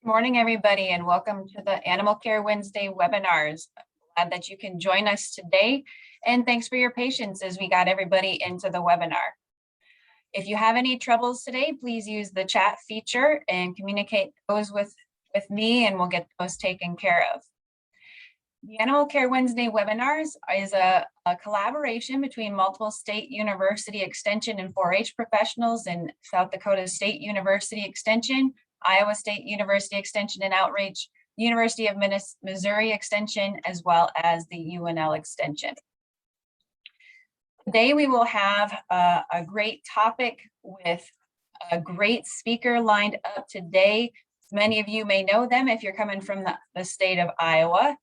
Good morning, everybody, and welcome to the Animal Care Wednesday webinars. Glad that you can join us today, and thanks for your patience as we got everybody into the webinar. If you have any troubles today, please use the chat feature and communicate those with me, and we'll get those taken care of. The Animal Care Wednesday webinars is a collaboration between multiple state university extension and 4-H professionals in South Dakota State University Extension, Iowa State University Extension and Outreach, University of Missouri Extension, as well as the UNL Extension. Today we will have a great topic with a great speaker lined up today. Many of you may know them if you're coming from the state of Iowa.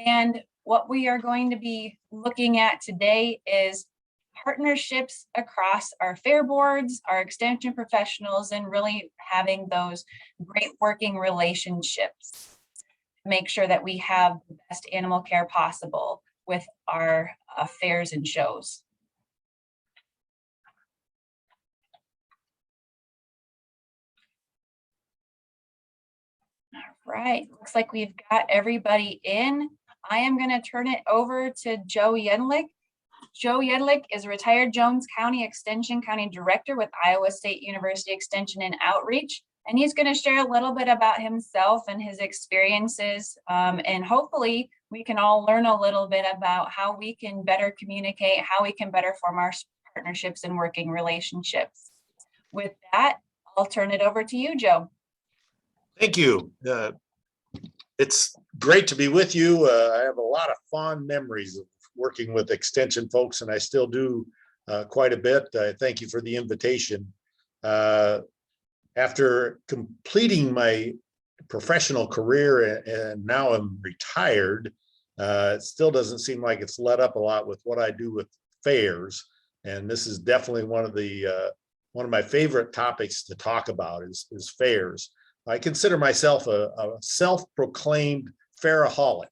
And what we are going to be looking at today is partnerships across our fair boards, our extension professionals, and really having those great working relationships to make sure that we have the best animal care possible with our fairs and shows. All right, looks like we've got everybody in. I am going to turn it over to Joe Yedlik. Joe Yedlik is a retired Jones County Extension County Director with Iowa State University Extension and Outreach. And he's going to share a little bit about himself and his experiences. And hopefully we can all learn a little bit about how we can better communicate, how we can better form our partnerships and working relationships. With that, I'll turn it over to you, Joe. Thank you. It's great to be with you. I have a lot of fond memories of working with extension folks, and I still do quite a bit. Thank you for the invitation. After completing my professional career and now I'm retired, it still doesn't seem like it's let up a lot with what I do with fairs. And this is definitely one of my favorite topics to talk about is fairs. I consider myself a self-proclaimed fairaholic.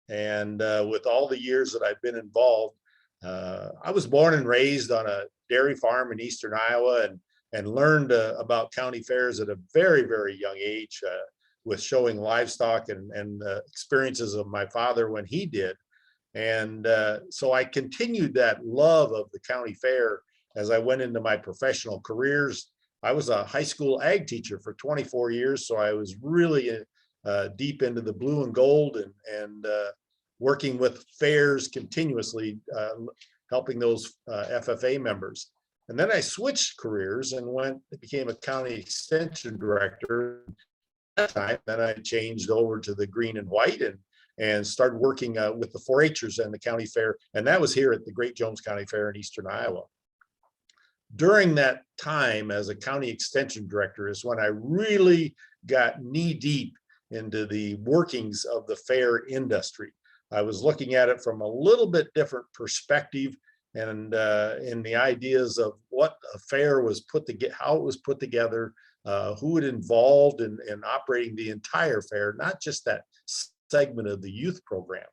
And with all the years that I've been involved, I was born and raised on a dairy farm in eastern Iowa and learned about county fairs at a very, very young age with showing livestock and experiences of my father when he did. And so I continued that love of the county fair as I went into my professional careers. I was a high school ag teacher for 24 years, so I was really deep into the blue and gold and working with fairs continuously, helping those FFA members. And then I switched careers and became a county extension director. At that time, then I changed over to the green and white and started working with the 4-H'ers and the county fair. And that was here at the Great Jones County Fair in eastern Iowa. During that time as a county extension director is when I really got knee deep into the workings of the fair industry. I was looking at it from a little bit different perspective and in the ideas of what a fair was put together, how it was put together, who it involved in operating the entire fair, not just that segment of the youth program.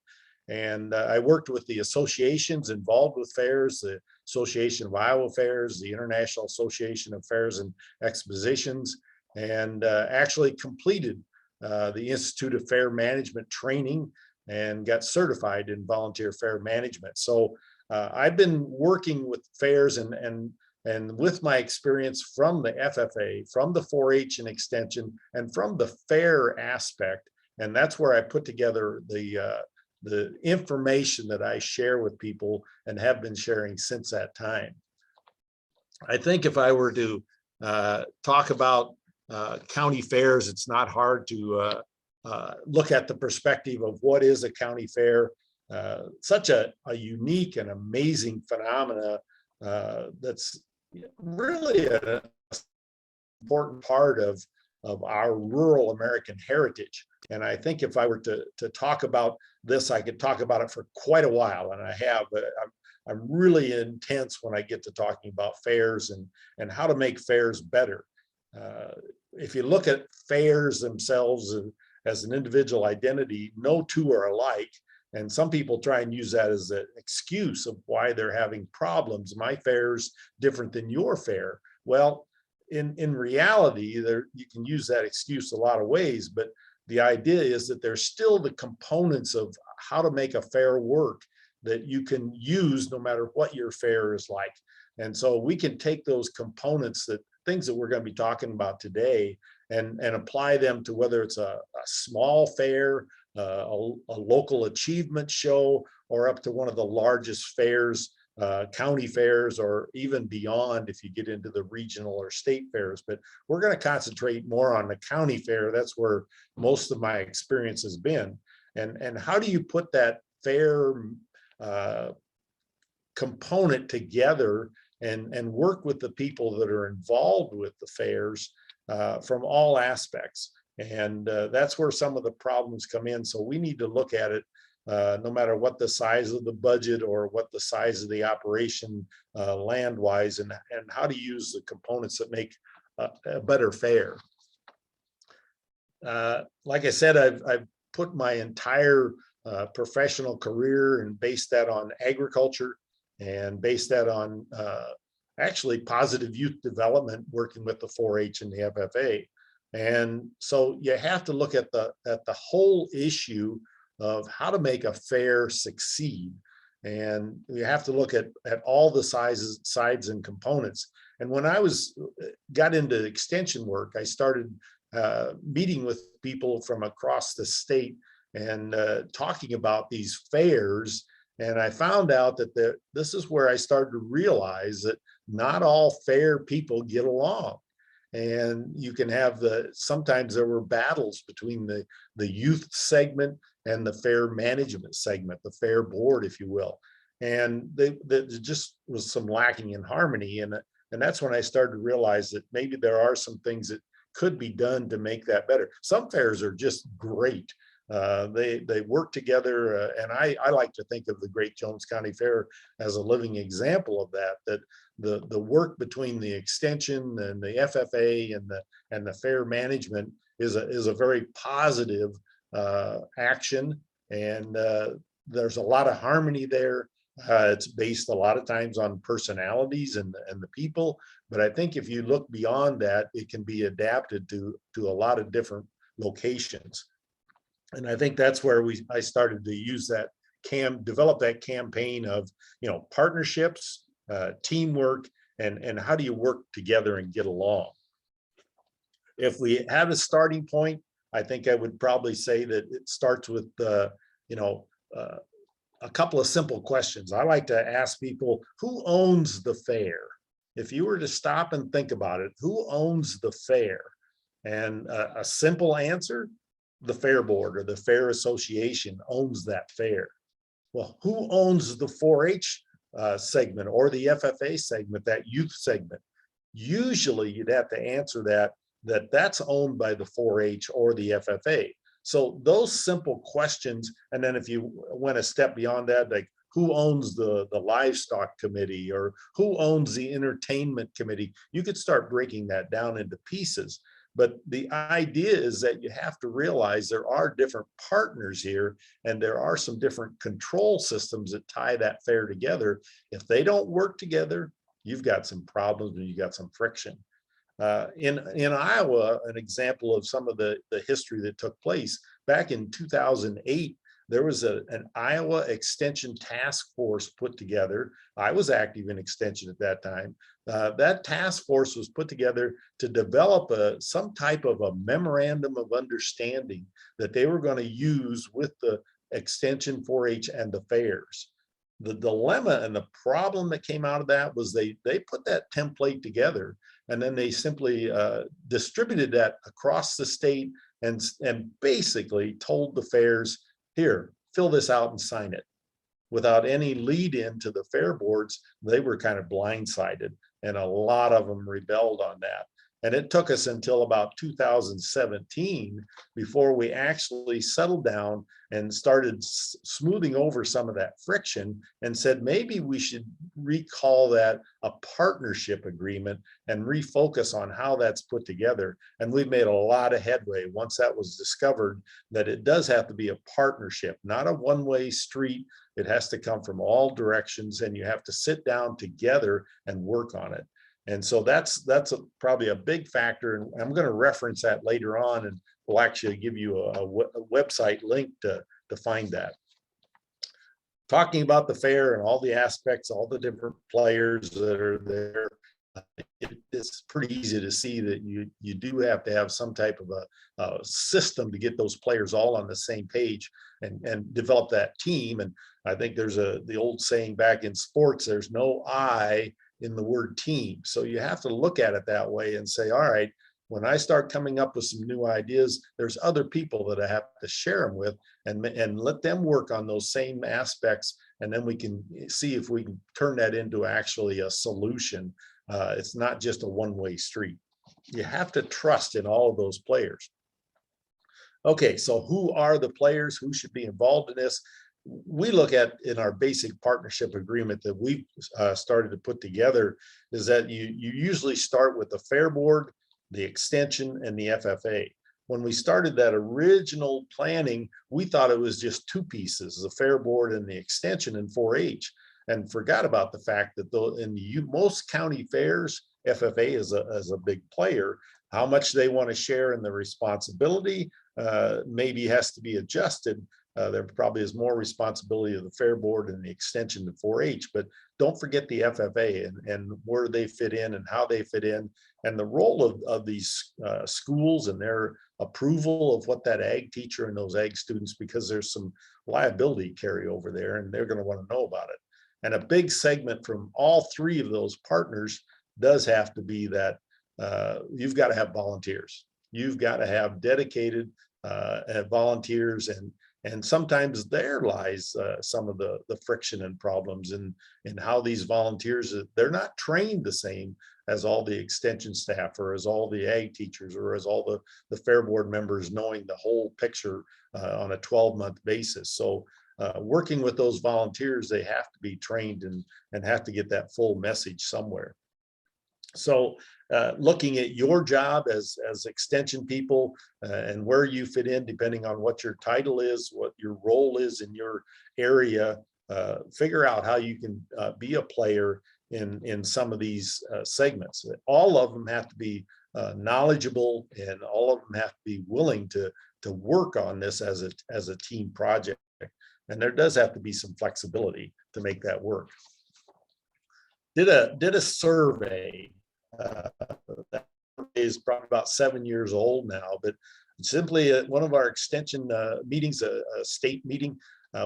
And I worked with the associations involved with fairs, the Association of Iowa Fairs, the International Association of Fairs and Expositions, and actually completed the Institute of Fair Management training and got certified in volunteer fair management. So I've been working with fairs and with my experience from the FFA, from the 4-H and extension, and from the fair aspect. And that's where I put together the information that I share with people and have been sharing since that time. I think if I were to talk about county fairs, it's not hard to look at the perspective of what is a county fair. Such a unique and amazing phenomena that's really an important part of our rural American heritage. And I think if I were to talk about this, I could talk about it for quite a while, and I have, but I'm really intense when I get to talking about fairs and how to make fairs better. If you look at fairs themselves as an individual identity, no two are alike. And some people try and use that as an excuse of why they're having problems. My fair's different than your fair. Well, in reality, there you can use that excuse a lot of ways, but the idea is that there's still the components of how to make a fair work that you can use no matter what your fair is like. And so we can take those components, that things that we're going to be talking about today, and apply them to whether it's a small fair, a local achievement show, or up to one of the largest fairs, county fairs, or even beyond if you get into the regional or state fairs. But we're going to concentrate more on the county fair. That's where most of my experience has been. And how do you put that fair component together and work with the people that are involved with the fairs from all aspects? And that's where some of the problems come in. So we need to look at it no matter what the size of the budget or what the size of the operation land-wise, and how to use the components that make a better fair. Like I said, I've put my entire professional career and based that on agriculture, and based that on actually positive youth development, working with the 4-H and the FFA. And so you have to look at the whole issue of how to make a fair succeed. And you have to look at all the sides and components. And when I got into extension work, I started meeting with people from across the state and talking about these fairs. And I found out that this is where I started to realize that not all fair people get along. And you can have sometimes there were battles between the youth segment and the fair management segment, the fair board, if you will. And there just was some lacking in harmony. And that's when I started to realize that maybe there are some things that could be done to make that better. Some fairs are just great. They work together, and I like to think of the Great Jones County Fair as a living example of that the work between the extension and the FFA and the fair management is a very positive action, and there's a lot of harmony there. It's based a lot of times on personalities and the people, but I think if you look beyond that, it can be adapted to a lot of different locations. And I think that's where I started to use that develop that campaign of, partnerships, teamwork, and how do you work together and get along. If we have a starting point, I think I would probably say that it starts with a couple of simple questions. I like to ask people, who owns the fair? If you were to stop and think about it, who owns the fair? And a simple answer, the fair board or the fair association owns that fair. Well, who owns the 4-H segment or the FFA segment, that youth segment? Usually you'd have to answer that's owned by the 4-H or the FFA. So those simple questions, and then if you went a step beyond that, like who owns the livestock committee or who owns the entertainment committee, you could start breaking that down into pieces. But the idea is that you have to realize there are different partners here, and there are some different control systems that tie that fair together. If they don't work together, you've got some problems and you've got some friction. In Iowa, an example of some of the history that took place back in 2008, there was an Iowa Extension Task Force put together. I was active in Extension at that time. That task force was put together to develop some type of a memorandum of understanding that they were going to use with the Extension 4-H and the fairs. The dilemma and the problem that came out of that was they put that template together, and then they simply distributed that across the state and basically told the fairs, here, fill this out and sign it. Without any lead in to the fair boards, they were kind of blindsided, and a lot of them rebelled on that. And it took us until about 2017 before we actually settled down and started smoothing over some of that friction and said, maybe we should recall that a partnership agreement and refocus on how that's put together. And we've made a lot of headway once that was discovered, that it does have to be a partnership, not a one-way street. It has to come from all directions, and you have to sit down together and work on it. And so that's probably a big factor. And I'm going to reference that later on, and we'll actually give you a website link to find that. Talking about the fair and all the aspects, all the different players that are there, it's pretty easy to see that you do have to have some type of a system to get those players all on the same page and develop that team. And I think there's the old saying back in sports, there's no I in the word team. So you have to look at it that way and say, all right, when I start coming up with some new ideas, there's other people that I have to share them with and let them work on those same aspects. And then we can see if we can turn that into actually a solution. It's not just a one-way street. You have to trust in all of those players. Okay, so who are the players? Who should be involved in this? We look at in our basic partnership agreement that we started to put together is that you usually start with the Fair Board, the Extension, and the FFA. When we started that original planning, we thought it was just two pieces, the Fair Board and the Extension and 4-H, and forgot about the fact that in most county fairs, FFA is a big player. How much they want to share in the responsibility maybe has to be adjusted. There probably is more responsibility of the Fair Board and the Extension to 4-H, but don't forget the FFA and where they fit in and how they fit in, and the role of these schools and their approval of what that ag teacher and those ag students, because there's some liability carry over there and they're going to want to know about it. And a big segment from all three of those partners does have to be that you've got to have volunteers. You've got to have dedicated volunteers, and sometimes there lies some of the friction and problems in how these volunteers, they're not trained the same as all the extension staff or as all the ag teachers or as all the Fair Board members, knowing the whole picture on a 12-month basis. So working with those volunteers, they have to be trained and have to get that full message somewhere. So looking at your job as extension people and where you fit in, depending on what your title is, what your role is in your area, figure out how you can be a player in some of these segments. All of them have to be knowledgeable, and all of them have to be willing to work on this as a team project. And there does have to be some flexibility to make that work. Did a survey that is probably about 7 years old now, but simply at one of our extension meetings, a state meeting,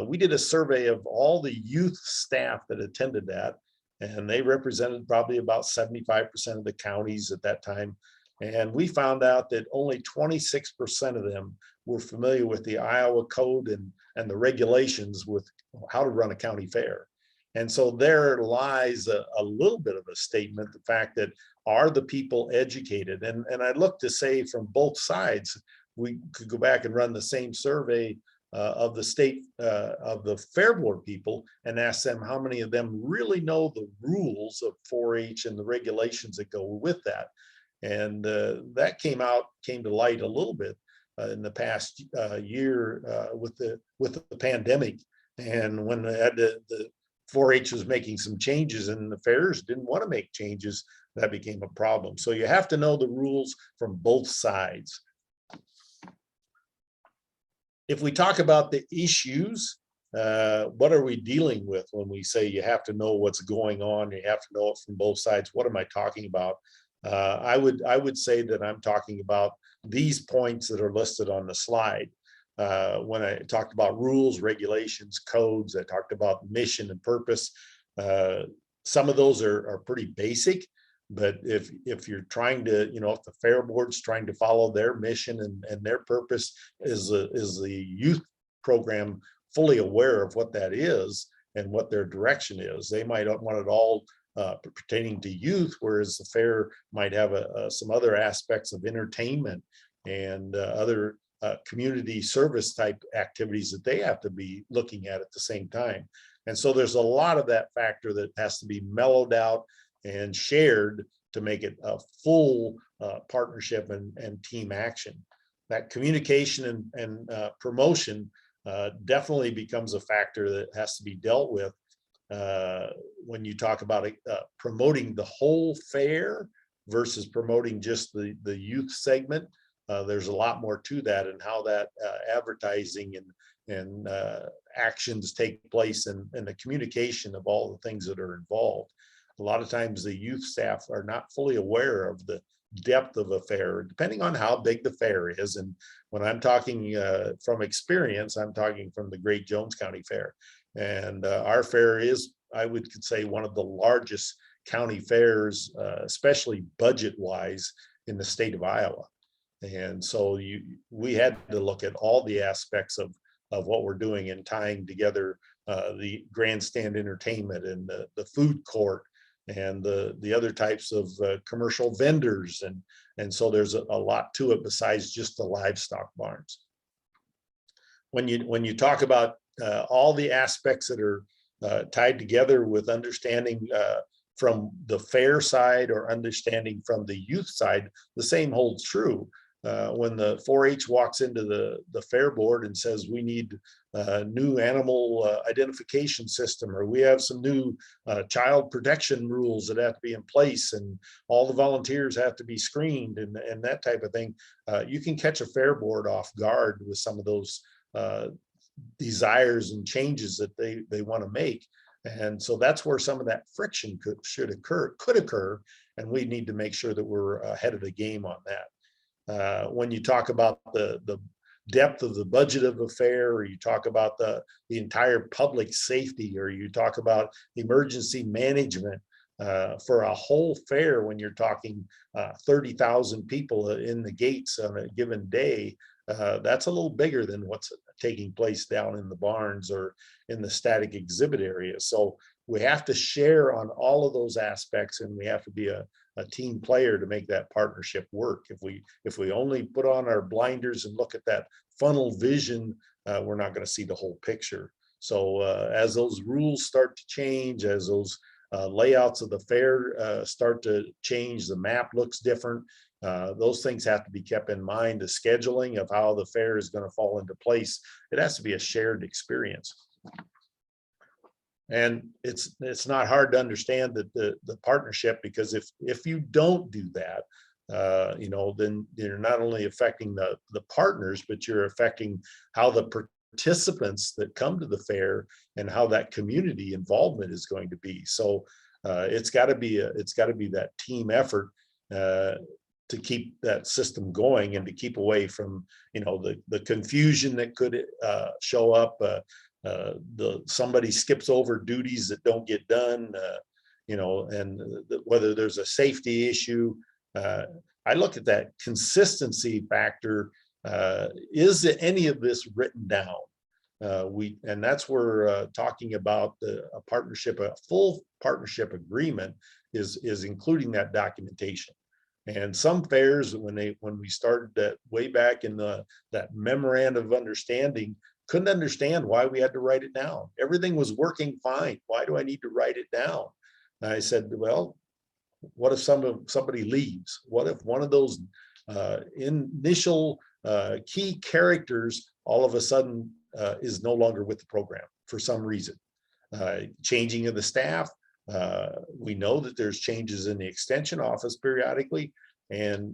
we did a survey of all the youth staff that attended that, and they represented probably about 75% of the counties at that time. And we found out that only 26% of them were familiar with the Iowa code and the regulations with how to run a county fair. And so there lies a little bit of a statement, the fact that are the people educated? And I look to say from both sides, we could go back and run the same survey of the state, of the Fair Board people, and ask them how many of them really know the rules of 4-H and the regulations that go with that. And that came to light a little bit in the past year with the pandemic, and when they had the 4-H was making some changes and the fairs didn't want to make changes, that became a problem. So you have to know the rules from both sides. If we talk about the issues, what are we dealing with when we say you have to know what's going on, you have to know it from both sides? What am I talking about? I would say that I'm talking about these points that are listed on the slide. When I talked about rules, regulations, codes, I talked about mission and purpose. Some of those are pretty basic, but if you're trying to, if the Fair Board's trying to follow their mission and their purpose, is the youth program fully aware of what that is and what their direction is? They might want it all pertaining to youth, whereas the fair might have some other aspects of entertainment and other community service type activities that they have to be looking at the same time. And so there's a lot of that factor that has to be mellowed out and shared to make it a full partnership and team action. That communication and promotion definitely becomes a factor that has to be dealt with. when you talk about promoting the whole fair versus promoting just the youth segment. There's a lot more to that, and how that advertising and actions take place, and the communication of all the things that are involved. A lot of times the youth staff are not fully aware of the depth of a fair, depending on how big the fair is. And when I'm talking from experience, I'm talking from the Great Jones County Fair. And our fair is, I would say, one of the largest county fairs, especially budget wise, in the state of Iowa. And so we had to look at all the aspects of what we're doing, and tying together the grandstand entertainment and the food court and the other types of commercial vendors. And so there's a lot to it besides just the livestock barns. When you talk about all the aspects that are tied together with understanding from the fair side or understanding from the youth side, the same holds true. When the 4-H walks into the fair board and says, we need a new animal identification system, or we have some new child protection rules that have to be in place, and all the volunteers have to be screened, and that type of thing, you can catch a fair board off guard with some of those desires and changes that they want to make. And so that's where some of that friction could occur, and we need to make sure that we're ahead of the game on that. When you talk about the depth of the budget of a fair, or you talk about the entire public safety, or you talk about emergency management for a whole fair, when you're talking 30,000 people in the gates on a given day, that's a little bigger than what's taking place down in the barns or in the static exhibit area. So we have to share on all of those aspects, and we have to be a team player to make that partnership work. If we only put on our blinders and look at that funnel vision, we're not going to see the whole picture. So as those rules start to change, as those layouts of the fair start to change, the map looks different. Those things have to be kept in mind. The scheduling of how the fair is going to fall into place, it has to be a shared experience. And it's not hard to understand that the partnership, because if you don't do that, then you're not only affecting the partners, but you're affecting how the participants that come to the fair and how that community involvement is going to be. So it's got to be that team effort to keep that system going, and to keep away from the confusion that could show up. Somebody skips over duties that don't get done, and whether there's a safety issue. I look at that consistency factor. Is any of this written down? And that's where talking about a partnership, a full partnership agreement is including that documentation. And some fairs, when we started that way back in that memorandum of understanding, couldn't understand why we had to write it down. Everything was working fine. Why do I need to write it down? And I said, well, what if somebody leaves? What if one of those initial key characters all of a sudden is no longer with the program for some reason? Changing of the staff. We know that there's changes in the extension office periodically, and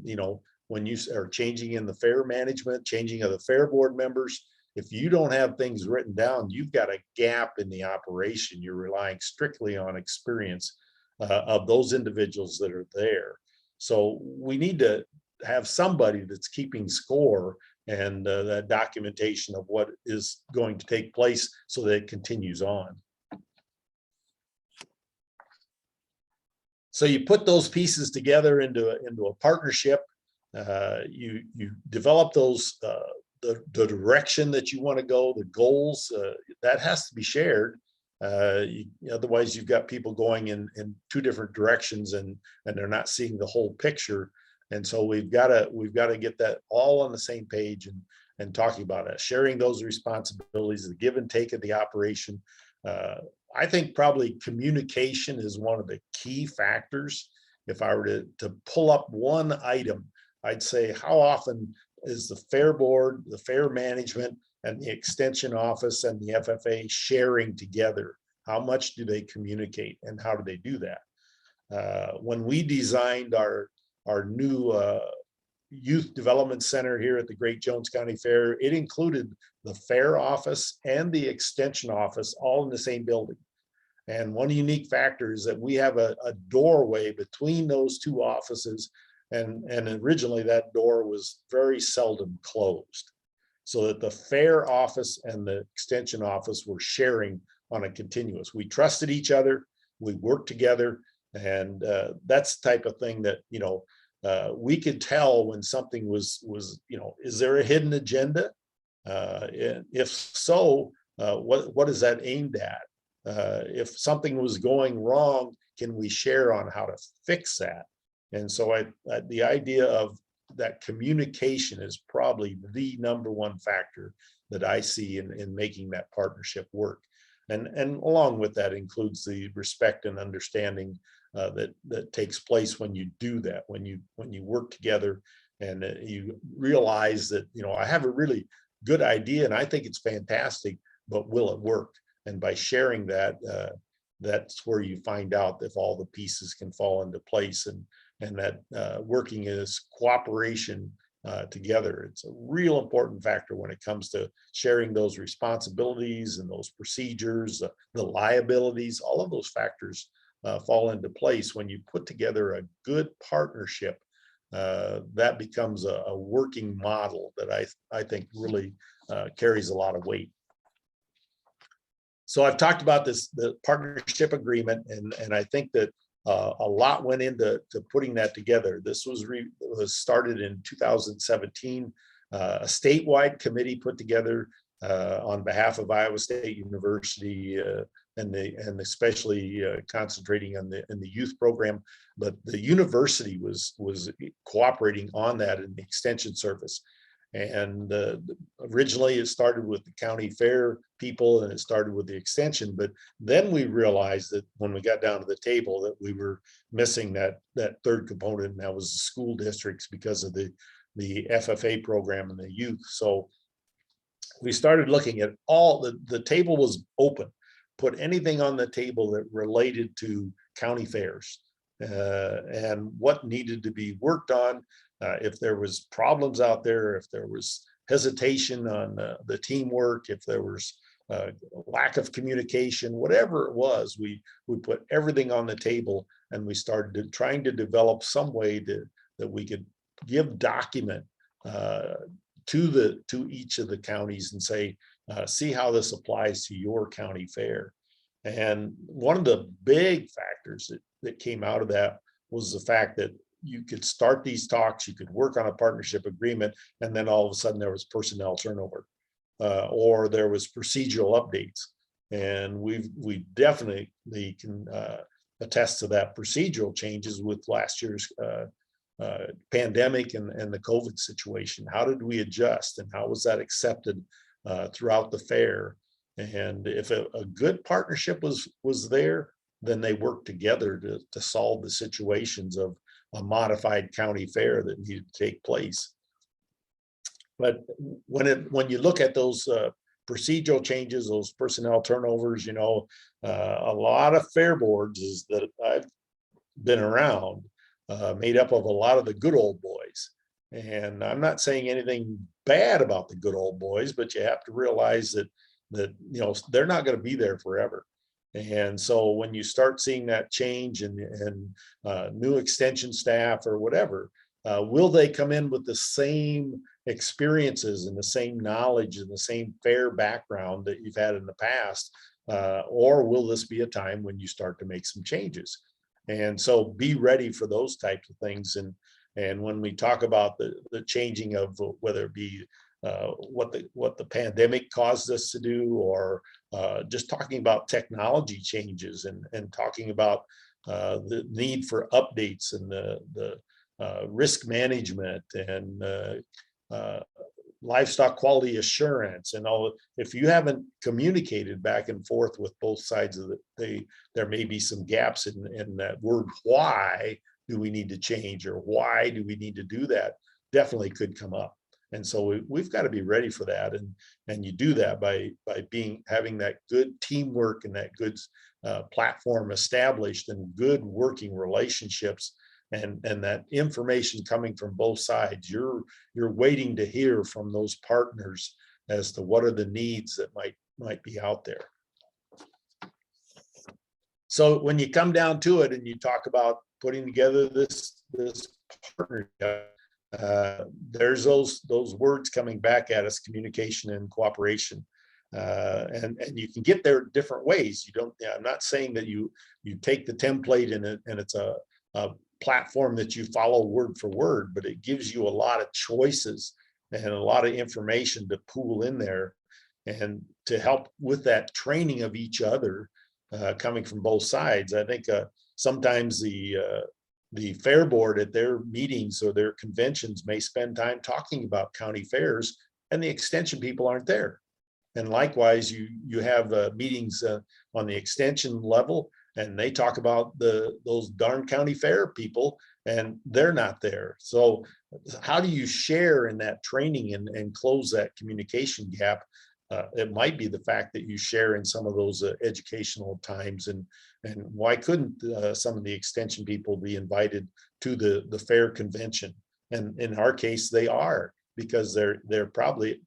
when you are changing in the fair management, changing of the fair board members, if you don't have things written down, you've got a gap in the operation. You're relying strictly on experience of those individuals that are there. So we need to have somebody that's keeping score, and that documentation of what is going to take place so that it continues on. So you put those pieces together into a partnership. You develop those the direction that you want to go, the goals, that has to be shared. Otherwise, you've got people going in two different directions, and they're not seeing the whole picture. And so we've got to get that all on the same page and talking about it, sharing those responsibilities, the give and take of the operation. I think probably communication is one of the key factors. If I were to pull up one item, I'd say, how often is the fair board, the fair management, and the extension office and the FFA sharing together? How much do they communicate, and how do they do that? When we designed our new Youth Development Center here at the Great Jones County Fair, it included the fair office and the extension office all in the same building. And one unique factor is that we have a doorway between those two offices, and originally that door was very seldom closed, so that the fair office and the extension office were sharing on a continuous. We trusted each other, we worked together, and that's the type of thing that, we could tell when something was, is there a hidden agenda? If so, what is that aimed at? If something was going wrong, can we share on how to fix that? And so the idea of that communication is probably the number one factor that I see in making that partnership work. And along with that includes the respect and understanding that takes place when you do that, when you work together, and you realize that, I have a really good idea and I think it's fantastic, but will it work? And by sharing that, that's where you find out if all the pieces can fall into place, and that working as cooperation together. It's a real important factor when it comes to sharing those responsibilities and those procedures, the liabilities. All of those factors fall into place when you put together a good partnership. That becomes a working model that I think really carries a lot of weight. So I've talked about the partnership agreement, and I think that a lot went into putting that together. This was started in 2017. A statewide committee put together on behalf of Iowa State University, and especially concentrating in the youth program. But the university was cooperating on that in the extension service. And originally it started with the county fair people, and it started with the extension. But then we realized that when we got down to the table that we were missing that third component, and that was the school districts, because of the FFA program and the youth. So we started looking at all the table was open, put anything on the table that related to county fairs, and what needed to be worked on. If there was problems out there, if there was hesitation on the teamwork, if there was lack of communication, whatever it was, we put everything on the table, and we started trying to develop some way that we could give document to each of the counties and say, see how this applies to your county fair. And one of the big factors that came out of that was the fact that you could start these talks, you could work on a partnership agreement, and then all of a sudden there was personnel turnover, or there was procedural updates. And we definitely can attest to that procedural changes with last year's pandemic and the COVID situation. How did we adjust, and how was that accepted throughout the fair? And if a good partnership was there, then they worked together to solve the situations of a modified county fair that needed to take place. But when you look at those procedural changes, those personnel turnovers, a lot of fair boards is that I've been around, made up of a lot of the good old boys. And I'm not saying anything bad about the good old boys, but you have to realize that they're not going to be there forever. And so when you start seeing that change and new extension staff or whatever, will they come in with the same experiences and the same knowledge and the same fair background that you've had in the past? Or will this be a time when you start to make some changes? And so be ready for those types of things. And when we talk about the changing of whether it be what the pandemic caused us to do, or just talking about technology changes and talking about the need for updates and the risk management and livestock quality assurance and all. If you haven't communicated back and forth with both sides of there may be some gaps in that word. Why do we need to change, or why do we need to do that? Definitely could come up. And so we've got to be ready for that. And you do that by having that good teamwork and that good platform established and good working relationships, and that information coming from both sides. You're waiting to hear from those partners as to what are the needs that might be out there. So when you come down to it and you talk about putting together this partnership, there's those words coming back at us: communication and cooperation. And you can get there different ways. You don't, I'm not saying that you take the template and it's a platform that you follow word for word, but it gives you a lot of choices and a lot of information to pool in there and to help with that training of each other, coming from both sides. I think sometimes the fair board at their meetings or their conventions may spend time talking about county fairs, and the extension people aren't there. And likewise, you have meetings on the extension level, and they talk about those darn county fair people, and they're not there. So how do you share in that training and close that communication gap? It might be the fact that you share in some of those educational times, and why couldn't some of the extension people be invited to the fair convention? And in our case, they are, because they're probably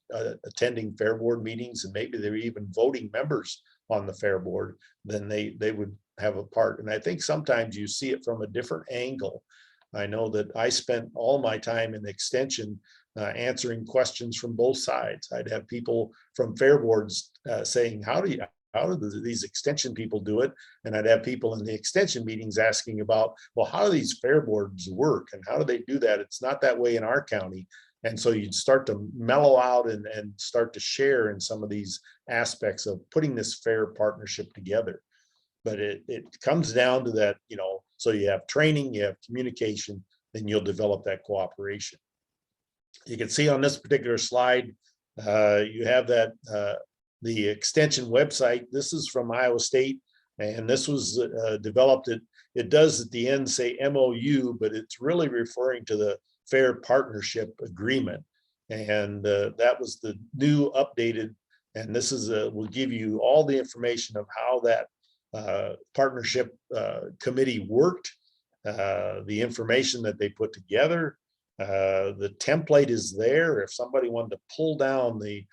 attending fair board meetings, and maybe they're even voting members on the fair board. Then they would have a part. And I think sometimes you see it from a different angle. I know that I spent all my time in extension answering questions from both sides. I'd have people from fair boards saying, how do these extension people do it? And I'd have people in the extension meetings asking about, well, how do these fair boards work and how do they do that? It's not that way in our county. And so you'd start to mellow out and start to share in some of these aspects of putting this fair partnership together. But it comes down to that, so you have training, you have communication, then you'll develop that cooperation. You can see on this particular slide, you have that the extension website. This is from Iowa State, and this was developed. It does at the end say MOU, but it's really referring to the Fair Partnership Agreement, and that was the new updated. And this is will give you all the information of how that partnership committee worked, the information that they put together. The template is there. If somebody wanted to pull down the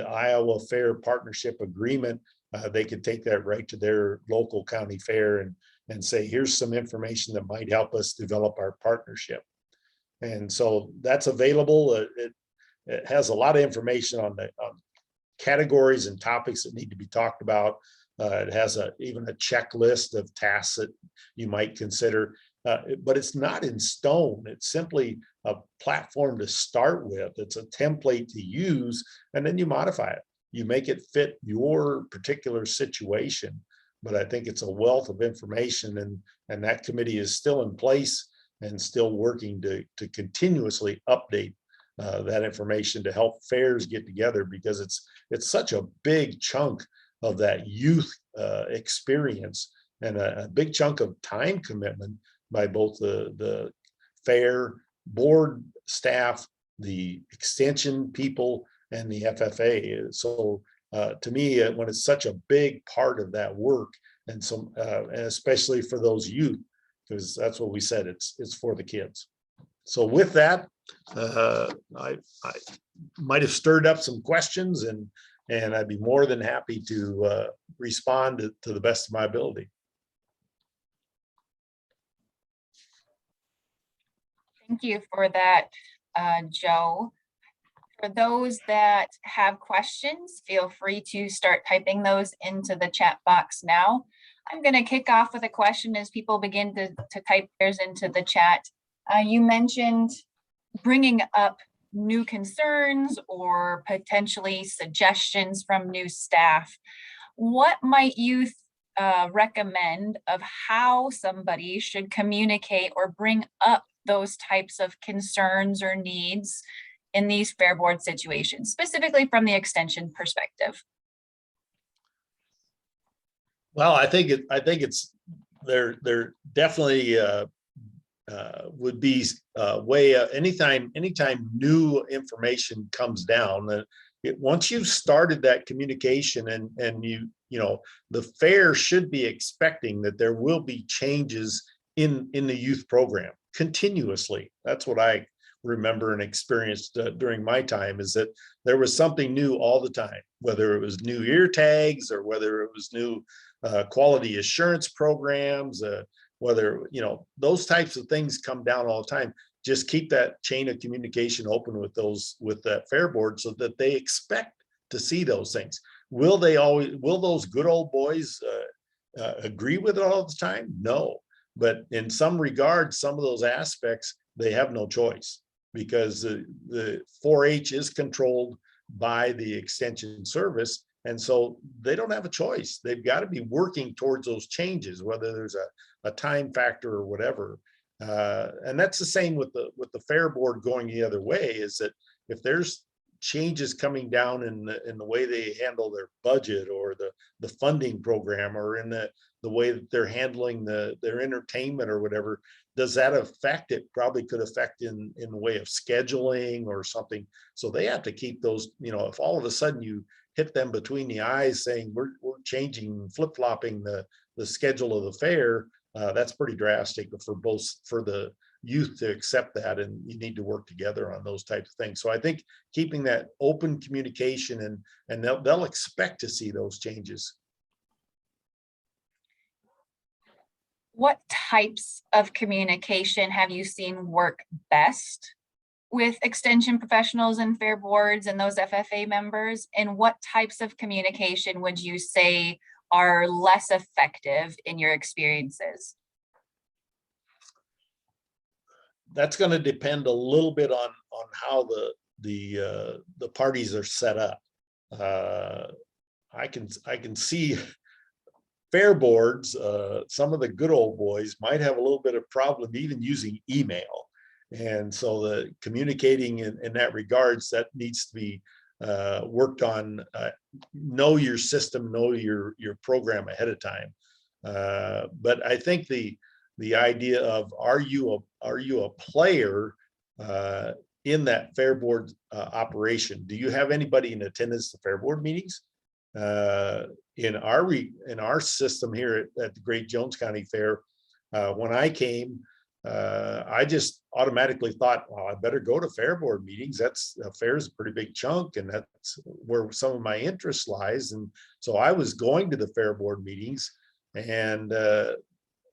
Iowa Fair Partnership Agreement, they could take that right to their local county fair and say, here's some information that might help us develop our partnership. And so that's available. It has a lot of information on categories and topics that need to be talked about. It has even a checklist of tasks that you might consider, but it's not in stone. It's simply a platform to start with. It's a template to use, and then you modify it. You make it fit your particular situation. But I think it's a wealth of information, and that committee is still in place and still working to continuously update that information to help fairs get together, because it's such a big chunk of that youth experience, and a big chunk of time commitment by both the fair board staff, the extension people, and the FFA. So to me, when it's such a big part of that work, and especially for those youth, because that's what we said, it's for the kids. So with that, I might have stirred up some questions, and I'd be more than happy to respond to the best of my ability. Thank you for that, Joe. For those that have questions, feel free to start typing those into the chat box now. I'm going to kick off with a question as people begin to type theirs into the chat. You mentioned bringing up new concerns or potentially suggestions from new staff. What might you recommend of how somebody should communicate or bring up those types of concerns or needs in these fair board situations, specifically from the extension perspective? Well, I think it's they're definitely would be way anytime new information comes down, that once you've started that communication and you know, the fair should be expecting that there will be changes in the youth program continuously. That's what I remember and experienced during my time, is that there was something new all the time, whether it was new ear tags or whether it was new quality assurance programs, whether, you know, those types of things come down all the time. Just keep that chain of communication open with that fair board so that they expect to see those things. Will those good old boys agree with it all the time? No, but in some regards, some of those aspects, they have no choice, because the 4-H is controlled by the extension service. And so they don't have a choice. They've got to be working towards those changes, whether there's a time factor or whatever. And that's the same with the fair board going the other way, is that if there's changes coming down in the way they handle their budget or the funding program, or in the way that they're handling their entertainment or whatever, does that affect it? Probably could affect in the way of scheduling or something. So they have to keep those, you know, if all of a sudden you hit them between the eyes saying we're changing, flip-flopping the schedule of the fair, that's pretty drastic for the youth to accept that, and you need to work together on those types of things. So I think keeping that open communication, and they'll expect to see those changes. What types of communication have you seen work best with extension professionals and fair boards and those FFA members? And what types of communication would you say are less effective in your experiences? That's going to depend a little bit on how the parties are set up. I can see fair boards, some of the good old boys might have a little bit of problem even using email. And so the communicating in that regards, that needs to be worked on. Know your system, know your program ahead of time. But I think the idea of, are you a player in that fair board operation? Do you have anybody in attendance to fair board meetings? In our system here at the Great Jones County Fair, when I came, I just automatically thought, well, I better go to fair board meetings. That's fair is a pretty big chunk, and that's where some of my interest lies. And so I was going to the fair board meetings, and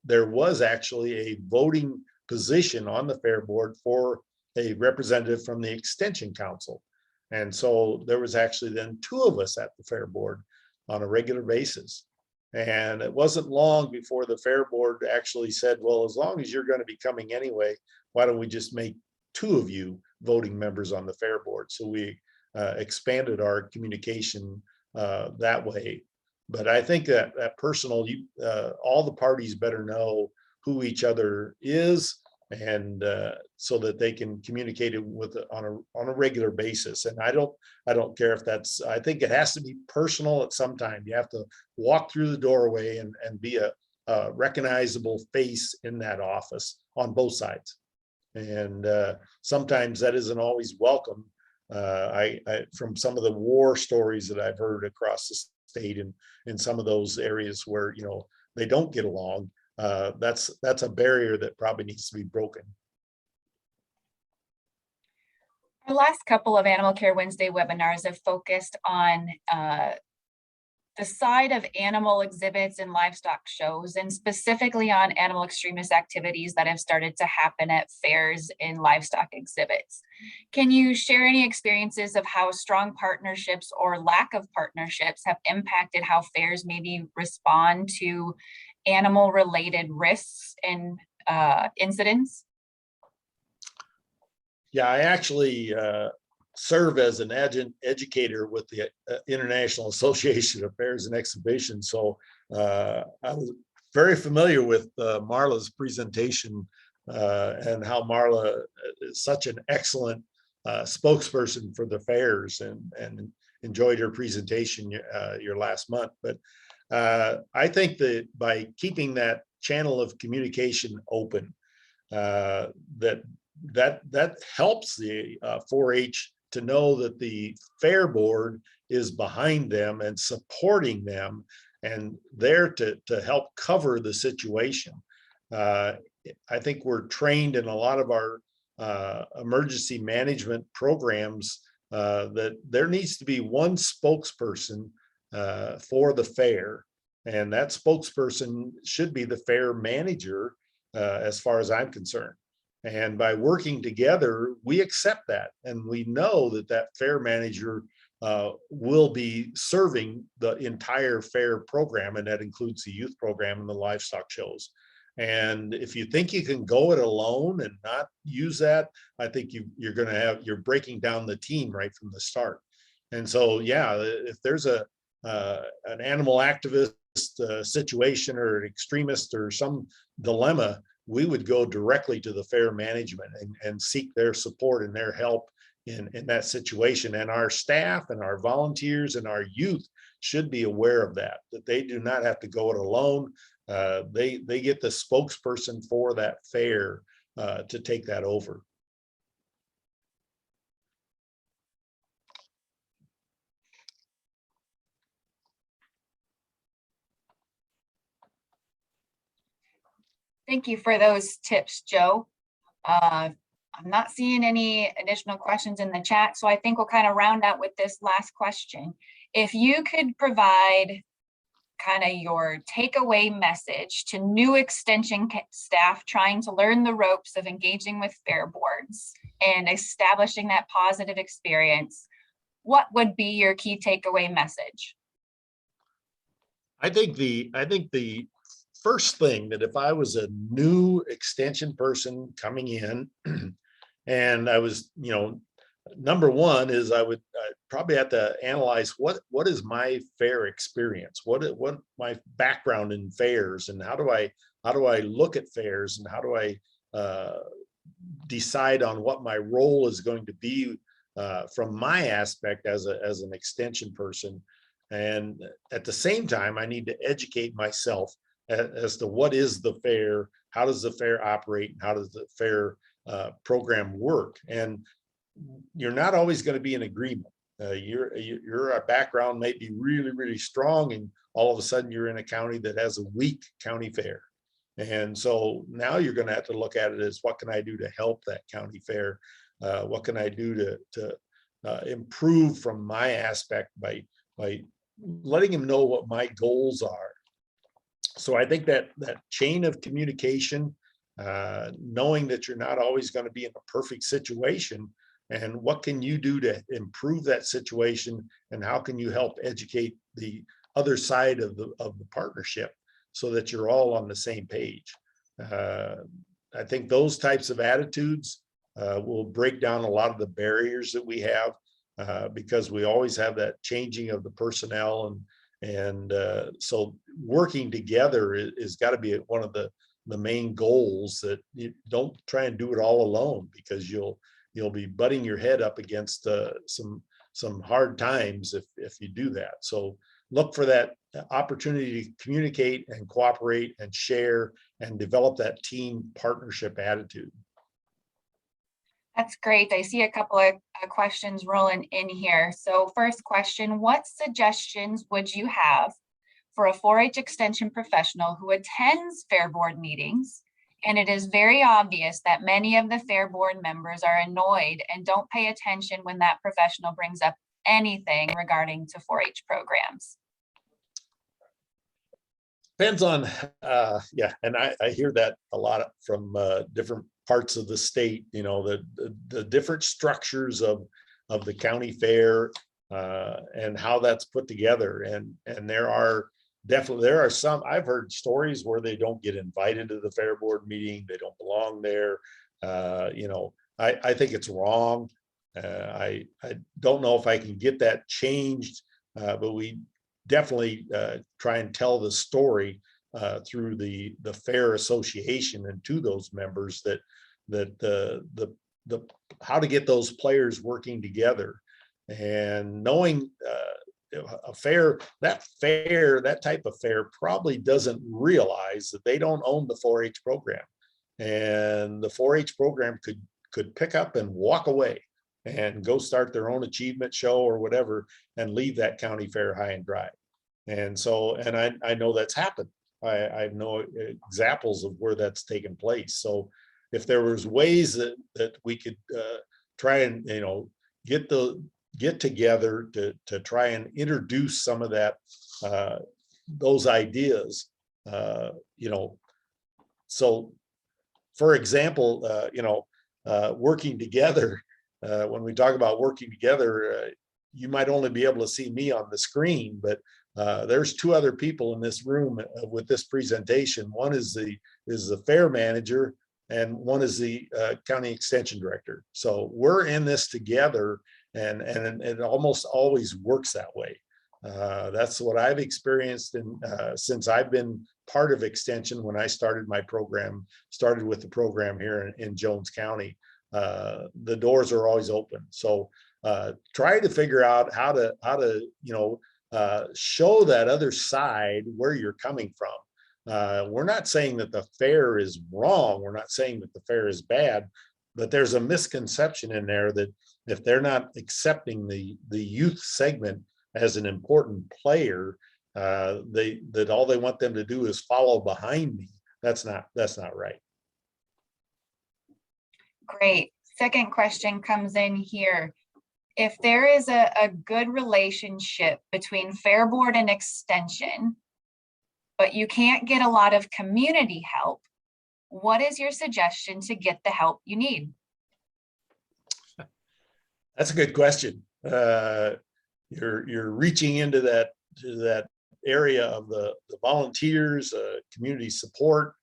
there was actually a voting position on the fair board for a representative from the Extension Council. And so there was actually then 2 of us at the fair board on a regular basis. And it wasn't long before the fair board actually said, well, as long as you're going to be coming anyway, why don't we just make 2 of you voting members on the fair board? So we expanded our communication that way. But I think that personal, all the parties better know who each other is, and so that they can communicate it on a regular basis. And I don't care if that's, I think it has to be personal at some time. You have to walk through the doorway and be a recognizable face in that office on both sides. And sometimes that isn't always welcome. I from some of the war stories that I've heard across the state and in some of those areas where, you know, they don't get along, that's a barrier that probably needs to be broken. Our last couple of Animal Care Wednesday webinars have focused on the side of animal exhibits and livestock shows, and specifically on animal extremist activities that have started to happen at fairs and livestock exhibits. Can you share any experiences of how strong partnerships or lack of partnerships have impacted how fairs maybe respond to animal related risks and incidents? Yeah, I actually serve as an educator with the International Association of Fairs and Exhibitions. So I was very familiar with Marla's presentation and how Marla is such an excellent spokesperson for the fairs, and enjoyed her presentation your last month. But I think that by keeping that channel of communication open, that that helps the 4-H to know that the fair board is behind them and supporting them and there to help cover the situation. I think we're trained in a lot of our emergency management programs that there needs to be one spokesperson for the fair, and that spokesperson should be the fair manager, as far as I'm concerned. And by working together, we accept that, and we know that that fair manager will be serving the entire fair program, and that includes the youth program and the livestock shows. And if you think you can go it alone and not use that, I think you're breaking down the team right from the start. And so, yeah, if there's an animal activist situation or an extremist or some dilemma, we would go directly to the fair management and seek their support and their help in that situation. And our staff and our volunteers and our youth should be aware of that they do not have to go it alone. They get the spokesperson for that fair to take that over. Thank you for those tips, Joe. I'm not seeing any additional questions in the chat, so I think we'll kind of round out with this last question. If you could provide kind of your takeaway message to new extension staff trying to learn the ropes of engaging with fair boards and establishing that positive experience, what would be your key takeaway message? I think the first thing that if I was a new extension person coming in and I was, number one is I'd probably have to analyze what is my fair experience, what my background in fairs, and how do I look at fairs, and how do I decide on what my role is going to be from my aspect as an extension person. And at the same time, I need to educate myself as to what is the fair, how does the fair operate, and how does the fair program work. And you're not always going to be in agreement. Your background might be really, really strong, and all of a sudden you're in a county that has a weak county fair. And so now you're going to have to look at it as, what can I do to help that county fair? What can I do to improve from my aspect by letting him know what my goals are. So I think that chain of communication, knowing that you're not always going to be in a perfect situation, and what can you do to improve that situation, and how can you help educate the other side of the partnership so that you're all on the same page. I think those types of attitudes will break down a lot of the barriers that we have, because we always have that changing of the personnel, and so working together is got to be one of the main goals, that you don't try and do it all alone, because you'll be butting your head up against some hard times if you do that. So look for that opportunity to communicate and cooperate and share and develop that team partnership attitude. That's great. I see a couple of questions rolling in here. So first question, what suggestions would you have for a 4-H extension professional who attends fair board meetings, and it is very obvious that many of the fair board members are annoyed and don't pay attention when that professional brings up anything regarding to 4-H programs? Depends on, yeah, and I hear that a lot from different parts of the state, the different structures of the county fair and how that's put together. And there are some, I've heard stories where they don't get invited to the fair board meeting, they don't belong there. I think it's wrong. I don't know if I can get that changed, but we definitely try and tell the story through the fair association and to those members that the how to get those players working together, and knowing that type of fair probably doesn't realize that they don't own the 4-H program. and the 4-H program could pick up and walk away and go start their own achievement show or whatever, and leave that county fair high and dry. And so, and I know that's happened. I know examples of where that's taken place. So if there was ways that we could try and, get together to try and introduce some of that, those ideas, so for example, working together, when we talk about working together, you might only be able to see me on the screen, but there's 2 other people in this room with this presentation. One is the fair manager, and one is the county extension director. So we're in this together, and it almost always works that way. That's what I've experienced since I've been part of extension. When I started with the program here in Jones County, the doors are always open. So try to figure out how to show that other side where you're coming from. We're not saying that the fair is wrong. We're not saying that the fair is bad, but there's a misconception in there that if they're not accepting the youth segment as an important player, that all they want them to do is follow behind me. That's not right. Great. Second question comes in here. If there is a good relationship between Fair Board and Extension, but you can't get a lot of community help, what is your suggestion to get the help you need? That's a good question. You're reaching into that area of the volunteers, community support.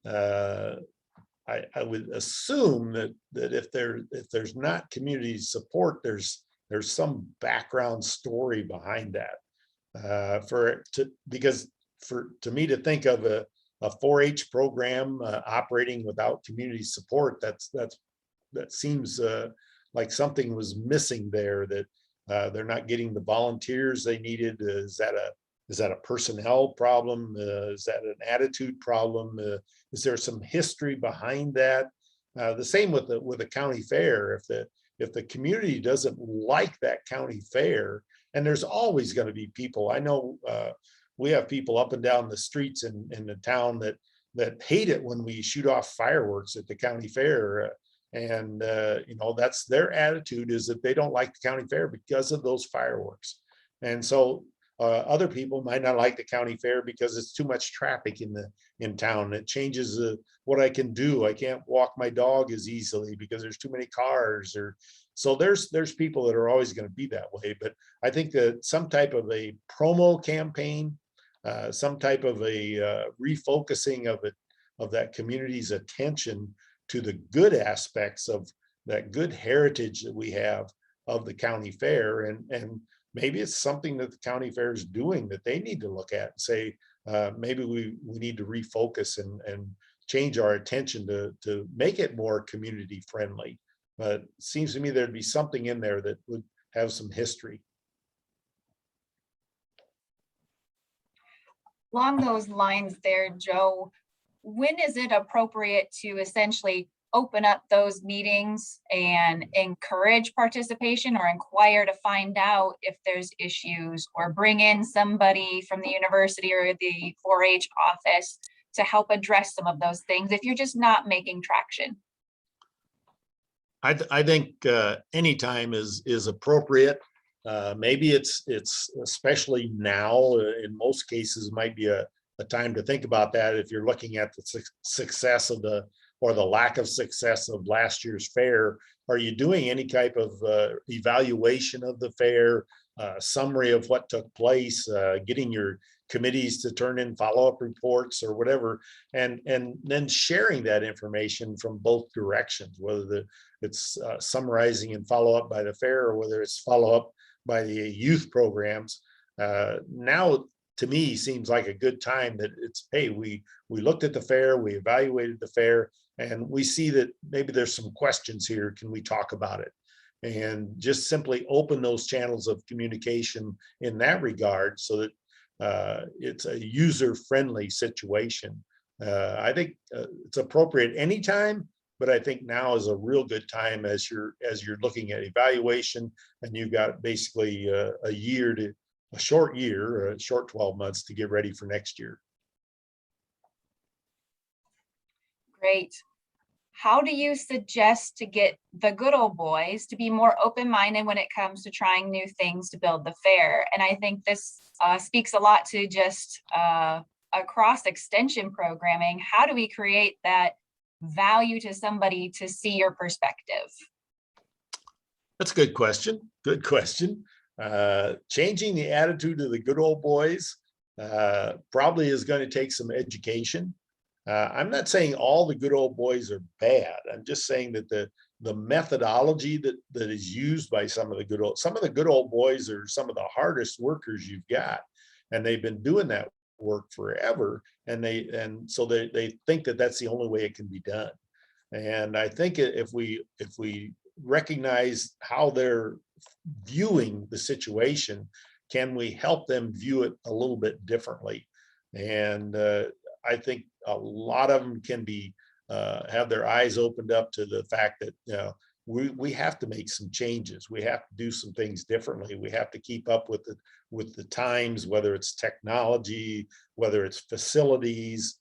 I would assume that if there's not community support, there's some background story behind that. To me to think of a 4-H program operating without community support, that seems like something was missing there, that they're not getting the volunteers they needed. Is that a personnel problem? Is that an attitude problem? Is there some history behind that? The same with the county fair. If the community doesn't like that county fair, and there's always going to be people. I know we have people up and down the streets in the town that hate it when we shoot off fireworks at the county fair. And that's their attitude, is that they don't like the county fair because of those fireworks. And so other people might not like the county fair because it's too much traffic in town. It changes what I can do. I can't walk my dog as easily because there's too many cars. So there's people that are always going to be that way. But I think that some type of a promo campaign, some type of a refocusing of that community's attention to the good aspects of that good heritage that we have of the county fair, and maybe it's something that the county fair is doing that they need to look at and say, maybe we need to refocus and change our attention to make it more community friendly. But it seems to me there'd be something in there that would have some history. Along those lines there, Joe, when is it appropriate to essentially open up those meetings and encourage participation, or inquire to find out if there's issues, or bring in somebody from the university or the 4-H office to help address some of those things if you're just not making traction? I think anytime is appropriate. Maybe it's especially now, in most cases, might be a time to think about that if you're looking at the success of or the lack of success of last year's fair. Are you doing any type of evaluation of the fair, summary of what took place, getting your committees to turn in follow-up reports or whatever, and then sharing that information from both directions, whether it's summarizing and follow-up by the fair, or whether it's follow-up by the youth programs. Now, to me, seems like a good time that it's, hey, we looked at the fair, we evaluated the fair, and we see that maybe there's some questions here. Can we talk about it? And just simply open those channels of communication in that regard, so that it's a user-friendly situation. I think it's appropriate anytime, but I think now is a real good time as you're looking at evaluation, and you've got basically a short 12 months to get ready for next year. Great. How do you suggest to get the good old boys to be more open-minded when it comes to trying new things to build the fair? And I think this speaks a lot to just across extension programming. How do we create that value to somebody to see your perspective? That's a good question. Good question. Changing the attitude of the good old boys probably is going to take some education. I'm not saying all the good old boys are bad. I'm just saying that the methodology that is used by some of the good old boys are some of the hardest workers you've got, and they've been doing that work forever, and so they think that that's the only way it can be done. And I think if we recognize how they're viewing the situation, can we help them view it a little bit differently? And I think a lot of them can be have their eyes opened up to the fact that we have to make some changes. We have to do some things differently. We have to keep up with the times, whether it's technology, whether it's facilities,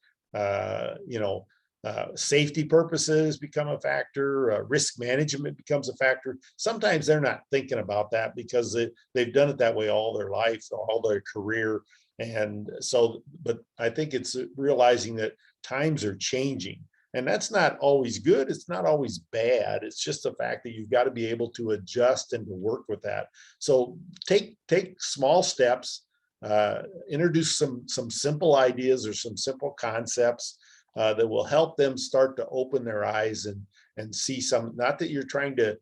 safety purposes become a factor, risk management becomes a factor. Sometimes they're not thinking about that because they've done it that way all their life, all their career. And so, but I think it's realizing that times are changing, and that's not always good. It's not always bad. It's just the fact that you've got to be able to adjust and to work with that. So take small steps, introduce some simple ideas or some simple concepts that will help them start to open their eyes and see some, not that you're trying to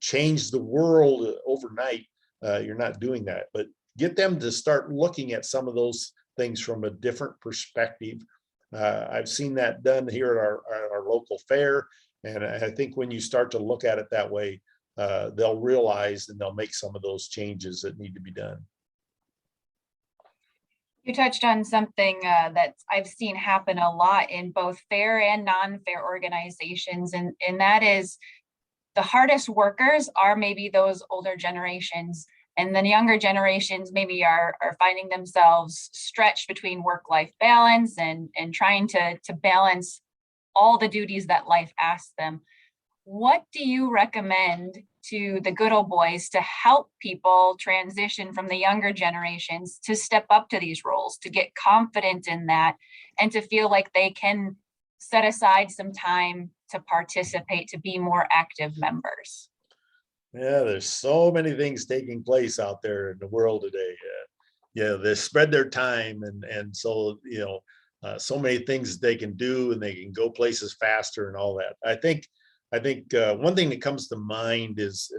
change the world overnight. You're not doing that, but get them to start looking at some of those things from a different perspective. I've seen that done here at our local fair. And I think when you start to look at it that way, they'll realize and they'll make some of those changes that need to be done. You touched on something that I've seen happen a lot in both fair and non-fair organizations, and that is the hardest workers are maybe those older generations, and then younger generations maybe are finding themselves stretched between work-life balance and trying to balance all the duties that life asks them. What do you recommend to the good old boys to help people transition from the younger generations to step up to these roles, to get confident in that, and to feel like they can set aside some time to participate, to be more active members? Yeah, there's so many things taking place out there in the world today. They spread their time, and so so many things they can do, and they can go places faster and all that. I think one thing that comes to mind is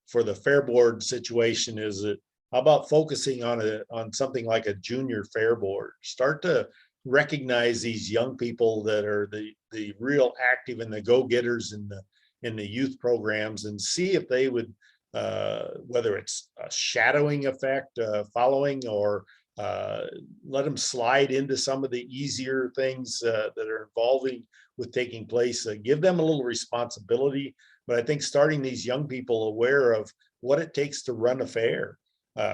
for the fair board situation is that how about focusing on something like a junior fair board? Start to recognize these young people that are the real active and the go-getters in the youth programs, and see if they would whether it's a shadowing effect, following, or let them slide into some of the easier things that are involving with taking place. Give them a little responsibility, but I think starting these young people aware of what it takes to run a fair,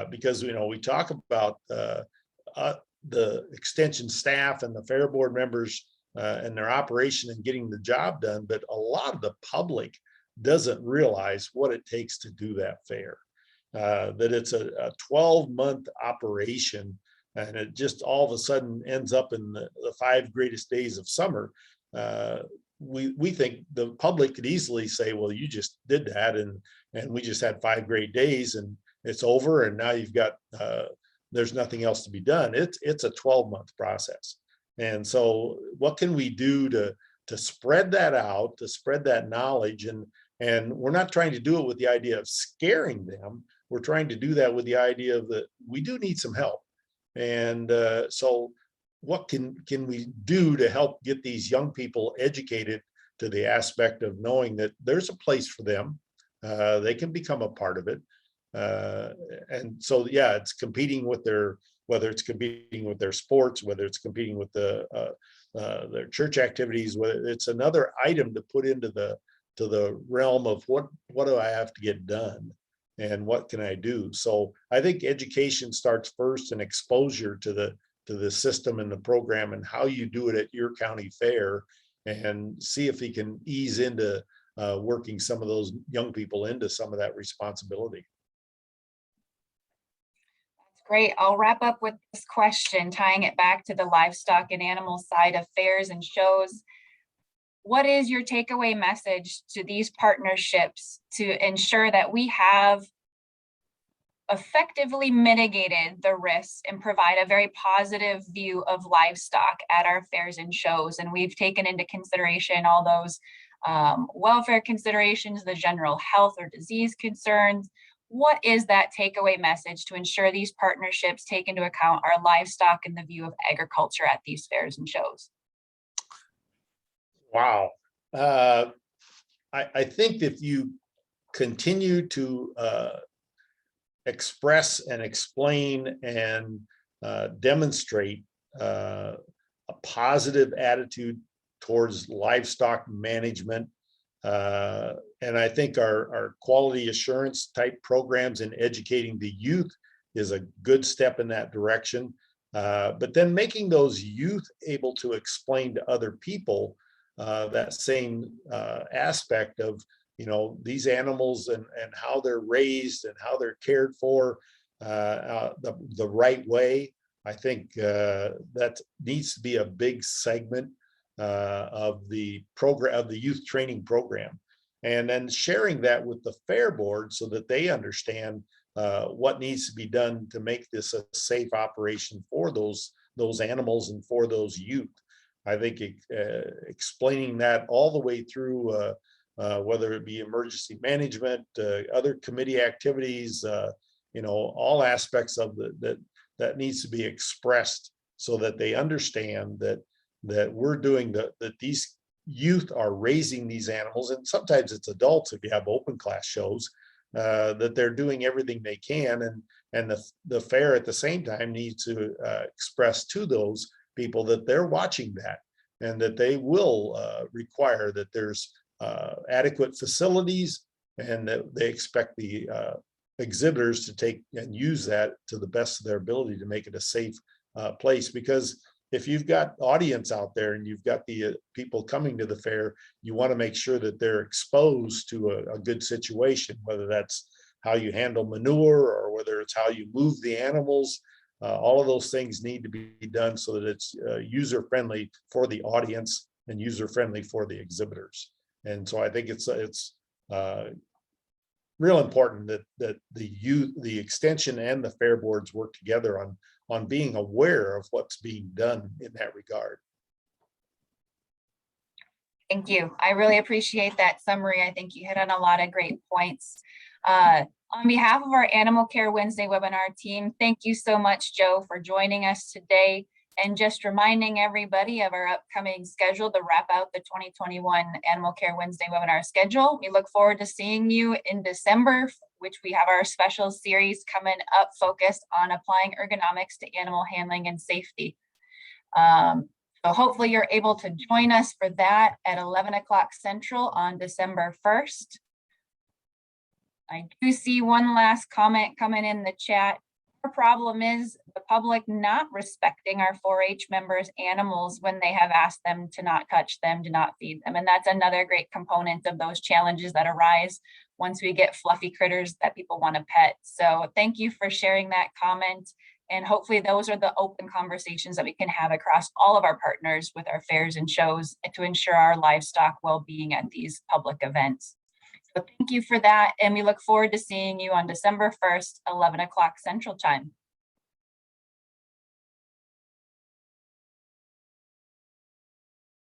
because we talk about the extension staff and the fair board members and their operation and getting the job done, but a lot of the public doesn't realize what it takes to do that fair. That it's a 12-month operation, and it just all of a sudden ends up in the 5 greatest days of summer. We think the public could easily say, well, you just did that, and we just had 5 great days and it's over, and now you've got there's nothing else to be done. It's a 12-month process. And so what can we do to spread that out, to spread that knowledge? And we're not trying to do it with the idea of scaring them. We're trying to do that with the idea of that we do need some help. And so what can we do to help get these young people educated to the aspect of knowing that there's a place for them, they can become a part of it. And so, yeah, it's competing with their whether it's competing with their sports, whether it's competing with their church activities, whether it's another item to put into the realm of what do I have to get done and what can I do. So I think education starts first, and exposure to the system and the program and how you do it at your county fair, and see if he can ease into working some of those young people into some of that responsibility. Great. I'll wrap up with this question, tying it back to the livestock and animal side of fairs and shows. What is your takeaway message to these partnerships to ensure that we have effectively mitigated the risks and provide a very positive view of livestock at our fairs and shows? And we've taken into consideration all those welfare considerations, the general health or disease concerns. What is that takeaway message to ensure these partnerships take into account our livestock and the view of agriculture at these fairs and shows? Wow. I think if you continue to express and explain and demonstrate a positive attitude towards livestock management, and I think our quality assurance type programs in educating the youth is a good step in that direction. But then making those youth able to explain to other people that same aspect of, these animals and how they're raised and how they're cared for the right way. I think that needs to be a big segment of the program, of the youth training program, and then sharing that with the fair board so that they understand what needs to be done to make this a safe operation for those animals and for those youth. I think explaining that all the way through, whether it be emergency management, other committee activities, all aspects of that needs to be expressed so that they understand that we're doing that these youth are raising these animals, and sometimes it's adults if you have open class shows, that they're doing everything they can, and the fair at the same time needs to express to those people that they're watching that, and that they will require that there's adequate facilities, and that they expect the exhibitors to take and use that to the best of their ability to make it a safe place. Because if you've got audience out there and you've got the people coming to the fair, you want to make sure that they're exposed to a good situation, whether that's how you handle manure or whether it's how you move the animals. All of those things need to be done so that it's user-friendly for the audience and user-friendly for the exhibitors. And so I think it's real important that the youth, the extension and the fair boards work together on being aware of what's being done in that regard. Thank you. I really appreciate that summary. I think you hit on a lot of great points. On behalf of our Animal Care Wednesday webinar team, thank you so much, Joe, for joining us today. And just reminding everybody of our upcoming schedule to wrap out the 2021 Animal Care Wednesday webinar schedule. We look forward to seeing you in December, which we have our special series coming up focused on applying ergonomics to animal handling and safety. So hopefully you're able to join us for that at 11 o'clock Central on December 1st. I do see one last comment coming in the chat. Our problem is the public not respecting our 4-H members' animals when they have asked them to not touch them, to not feed them. And that's another great component of those challenges that arise once we get fluffy critters that people want to pet. So thank you for sharing that comment. And hopefully those are the open conversations that we can have across all of our partners with our fairs and shows to ensure our livestock well-being at these public events. So thank you for that. And we look forward to seeing you on December 1st, 11 o'clock Central Time.